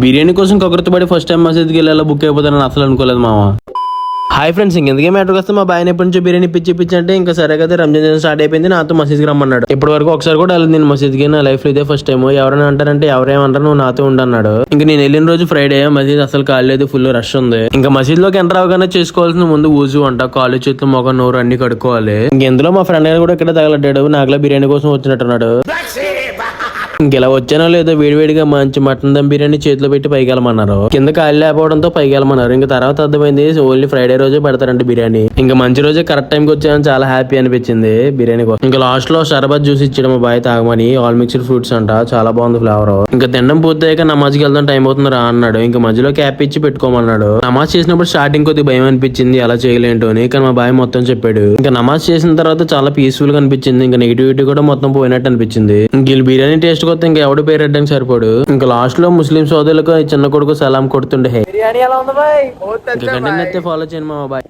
బిర్యానీ కోసం కకృతపడి first time మసీద్కి వెళ్ళాలా book అయిపోతానని అసలు అనుకోలేదు మామ. హాయ్ ఫ్రెండ్స్, ఇంకెందుకే మ్యాటర్కి వస్తే మా బాయ్ ఎప్పటి నుంచో బిర్యానీ పిచ్చి అంటే ఇంకా సరే కదా రంజాన్ స్టార్ట్ అయిపోయింది, నాతో మసీద్కి రమ్మన్నాడు. ఇప్పటి వరకు ఒకసారి కూడా వెళ్ళదు నేను మసీద్కి, నా లైఫ్ లో ఇదే ఫస్ట్ టైం. ఎవరైనా అంటారంటే ఎవరేమంటారు, నువ్వు నాతో ఉండన్నాడు. ఇంకా నేను వెళ్ళిన రోజు ఫ్రైడే, మసీద్ అసలు కాలేదు, ఫుల్ రష్ ఉంది. ఇంకా మసీద్ లోకి ఎంటర్ అవగానే చేసుకోవాల్సిన ముందు ఊజు అంట, కాలు చేతులు మొగ నోరు అన్ని కడుక్కోవాలి. ఇంకెందులో మా ఫ్రెండ్ గారు కూడా ఇక్కడ తగలడ్డాడు, నాకులా బిర్యానీ కోసం వచ్చినట్టున్నాడు. ఇంకెలా వచ్చానో లేదో వేడివేడిగా మంచి మటన్ దమ్ బిర్యానీ చేతిలో పెట్టి పైకి వెళ్ళమన్నారు. కింద కాళ్ళు లేకపోవడంతో పైకి వెళ్ళమన్నారు. ఇంకా తర్వాత అర్థమైంది ఓన్లీ ఫ్రైడే రోజే పెడతారంట బిర్యానీ. ఇంకా మంచి రోజే కరెక్ట్ టైం కి వచ్చానని చాలా హ్యాపీ అనిపించింది బిర్యానీ కోసం. ఇంకా లాస్ట్ లో షర్బత్ జ్యూస్ ఇచ్చాడు మా బాయ్ తాగమని, ఆల్ మిక్స్డ్ ఫ్రూట్స్ అంట, చాలా బాగుంది ఫ్లేవర్. ఇంకా తినడం పూర్తయ్యాక నమాజ్కి వెళ్దాం, టైం అవుతుంది రా అన్నాడు. ఇంకా మధ్యలో క్యాప్ ఇచ్చి పెట్టుకోమన్నాడు. నమాజ్ చేసినప్పుడు స్టార్టింగ్ కొద్దిగా భయం అనిపించింది, అలా చేయలేంటో అని, కానీ మా బాయ్ మొత్తం చెప్పాడు. ఇంకా నమాజ్ చేసిన తర్వాత చాలా పీస్ఫుల్ గా అనిపించింది. ఇంకా నెగిటివిటీ కూడా మొత్తం పోయినట్టు అనిపించింది. ఇంక బిర్యానీ టేస్ట్ కొత్త ఇంకా ఎవడు పేరెట్టడానికి సరిపోడు. ఇంకా లాస్ట్ లో ముస్లిం సోదరులకు చిన్న కొడుకు సలాం కొడుతుండే. ఫాలో చేయండి మా బాయ్.